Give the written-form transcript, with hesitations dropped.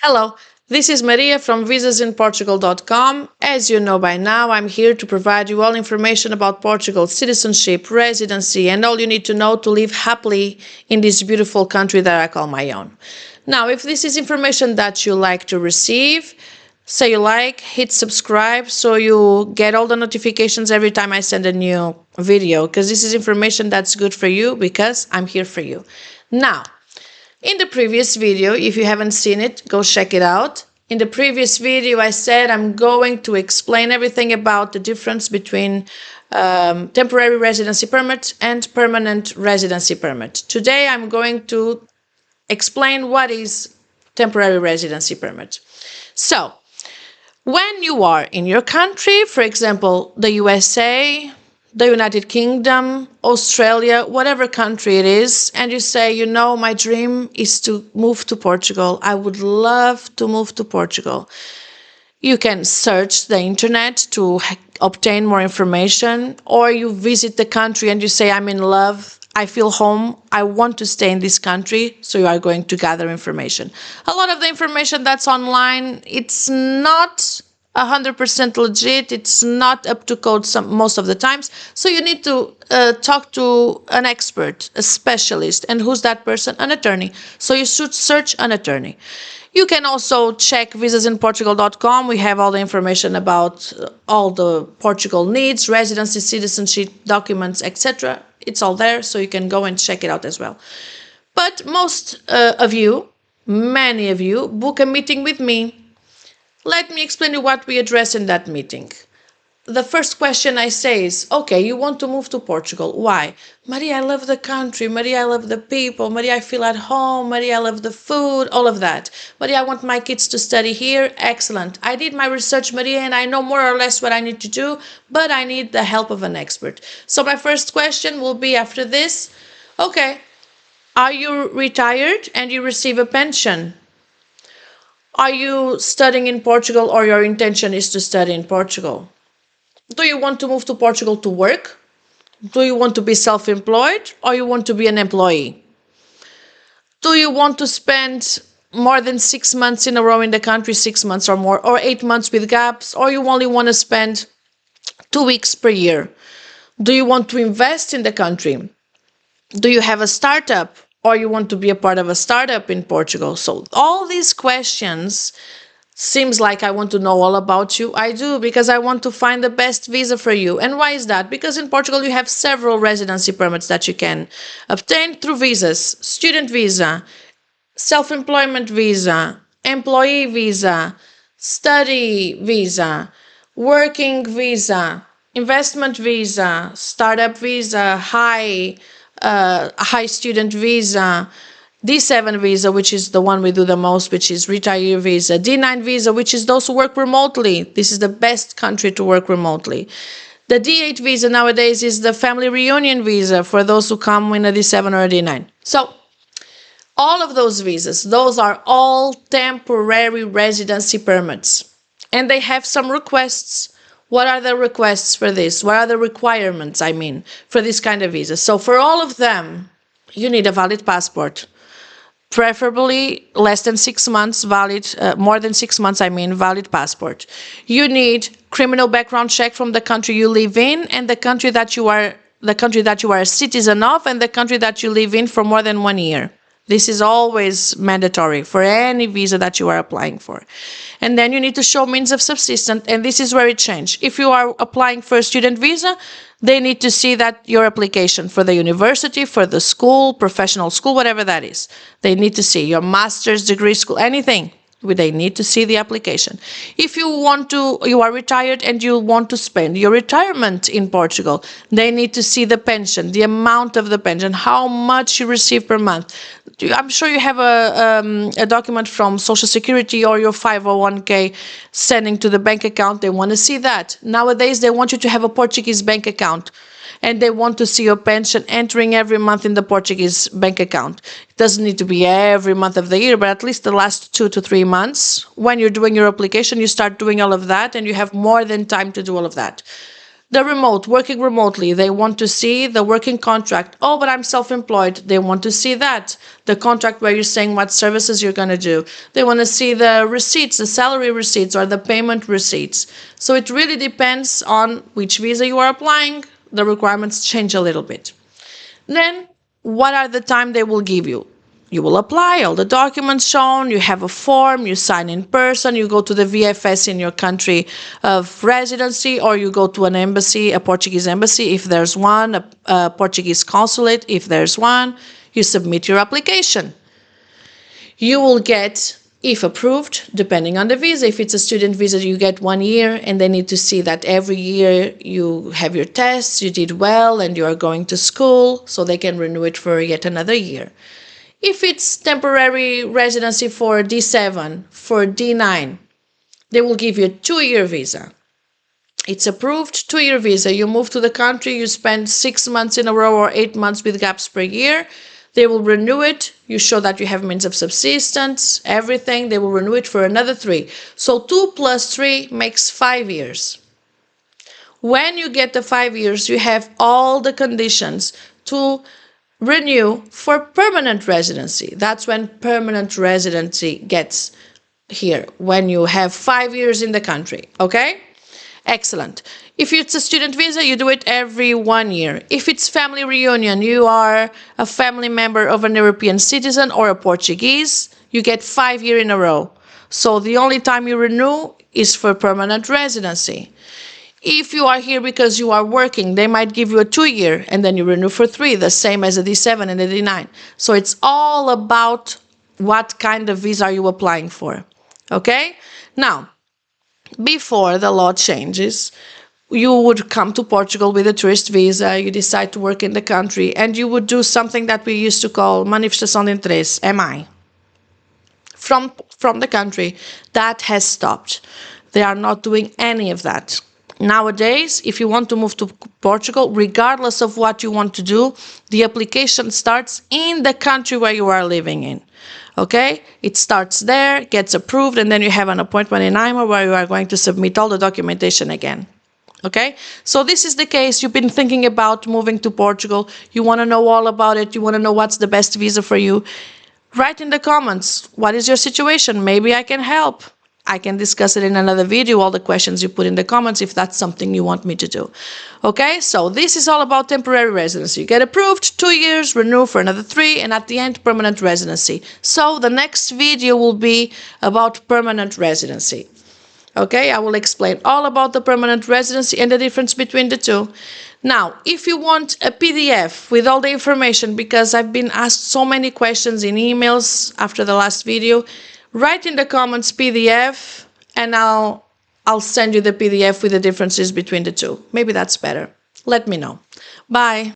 Hello, this is Maria from visasinportugal.com. As you know by now, I'm here to provide you all information about Portugal's citizenship, residency, and all you need to know to live happily in this beautiful country that I call my own. Now, if this is information that you like to receive, say you like, hit subscribe so you get all the notifications every time I send a new video, because this is information that's good for you because I'm here for you. Now, in the previous video, if you haven't seen it, go check it out. In the previous video, I said I'm going to explain everything about the difference between temporary residency permit and permanent residency permit. Today, I'm going to explain what is temporary residency permit. So, when you are in your country, for example, the USA, the United Kingdom, Australia, whatever country it is, and you say, you know, my dream is to move to Portugal. I would love to move to Portugal. You can search the internet to obtain more information, or you visit the country and you say, I'm in love, I feel home, I want to stay in this country, so you are going to gather information. A lot of the information that's online, it's not 100% legit, it's not up to code most of the times, so you need to talk to an expert, a specialist. And who's that person? An attorney. So you should search an attorney. You can also check visasinportugal.com. We have all the information about all the Portugal needs, residency, citizenship, documents, etc. It's all there, so you can go and check it out as well. But most of you, many of you, book a meeting with me. Let me explain you what we address in that meeting. The first question I say is, okay, you want to move to Portugal. Why? Maria, I love the country. Maria, I love the people. Maria, I feel at home. Maria, I love the food, all of that. Maria, I want my kids to study here. Excellent. I did my research, Maria, and I know more or less what I need to do, but I need the help of an expert. So my first question will be after this, okay, are you retired and you receive a pension? Are you studying in Portugal, or your intention is to study in Portugal? Do you want to move to Portugal to work? Do you want to be self-employed, or you want to be an employee? Do you want to spend more than 6 months in a row in the country, 6 months or more, or 8 months with gaps, or you only want to spend 2 weeks per year? Do you want to invest in the country? Do you have a startup? Or you want to be a part of a startup in Portugal? So all these questions seems like I want to know all about you. I do, because I want to find the best visa for you. And why is that? Because in Portugal you have several residency permits that you can obtain through visas: student visa, self-employment visa, employee visa, study visa, working visa, investment visa, startup visa, high student visa, D7 visa, which is the one we do the most, which is retiree visa, D9 visa, which is those who work remotely. This is the best country to work remotely. The D8 visa nowadays is the family reunion visa for those who come in a D7 or a D9. So all of those visas, those are all temporary residency permits, and they have some requests. What are the requests for this? What are the requirements, for this kind of visa? So for all of them, you need a valid passport, preferably less than 6 months valid, more than 6 months, valid passport. You need criminal background check from the country you live in, and the country that you are a citizen of, and the country that you live in for more than 1 year. This is always mandatory for any visa that you are applying for. And then you need to show means of subsistence, and this is where it changes. If you are applying for a student visa, they need to see that your application for the university, for the school, professional school, whatever that is. They need to see your master's degree school, anything. They need to see the application. If you are retired and you want to spend your retirement in Portugal, they need to see the pension, the amount of the pension, how much you receive per month. I'm sure you have a document from Social Security or your 501k sending to the bank account. They want to see that. Nowadays, they want you to have a Portuguese bank account, and they want to see your pension entering every month in the Portuguese bank account. It doesn't need to be every month of the year, but at least the last 2 to 3 months. When you're doing your application, you start doing all of that, and you have more than time to do all of that. The remote, working remotely, they want to see the working contract. Oh, but I'm self-employed. They want to see that. The contract where you're saying what services you're going to do. They want to see the receipts, the salary receipts or the payment receipts. So it really depends on which visa you are applying. The requirements change a little bit. Then, what are the time they will give you? You will apply, all the documents shown, you have a form, you sign in person, you go to the VFS in your country of residency, or you go to an embassy, a Portuguese embassy if there's one, a Portuguese consulate if there's one, you submit your application. You will get, if approved, depending on the visa, if it's a student visa, you get 1 year, and they need to see that every year you have your tests, you did well, and you are going to school, so they can renew it for yet another year. If it's temporary residency for D7, for D9, they will give you a 2-year visa. It's approved, 2-year visa. You move to the country, you spend 6 months in a row or 8 months with gaps per year. They will renew it. You show that you have means of subsistence, everything. They will renew it for another 3. So 2 plus 3 makes 5 years. When you get the 5 years, you have all the conditions to renew for permanent residency. That's when permanent residency gets here, when you have 5 years in the country, okay? Excellent. If it's a student visa, you do it every 1 year. If it's family reunion, you are a family member of an European citizen or a Portuguese, you get 5 years in a row. So the only time you renew is for permanent residency. If you are here because you are working, they might give you a 2-year and then you renew for 3, the same as a D7 and a D9. So it's all about what kind of visa are you applying for. Okay? Now, before the law changes, you would come to Portugal with a tourist visa, you decide to work in the country, and you would do something that we used to call manifestação de interesse, MI. From the country. That has stopped. They are not doing any of that. Nowadays, if you want to move to Portugal, regardless of what you want to do, the application starts in the country where you are living in. Okay? It starts there, gets approved, and then you have an appointment in IMA where you are going to submit all the documentation again. Okay? So this is the case. You've been thinking about moving to Portugal. You want to know all about it. You want to know what's the best visa for you. Write in the comments, what is your situation? Maybe I can help. I can discuss it in another video, all the questions you put in the comments, if that's something you want me to do. Okay, so this is all about temporary residency. You get approved, 2 years, renew for another 3, and at the end, permanent residency. So the next video will be about permanent residency. Okay, I will explain all about the permanent residency and the difference between the two. Now, if you want a PDF with all the information, because I've been asked so many questions in emails after the last video, write in the comments PDF and I'll send you the PDF with the differences between the two. Maybe that's better. Let me know. Bye.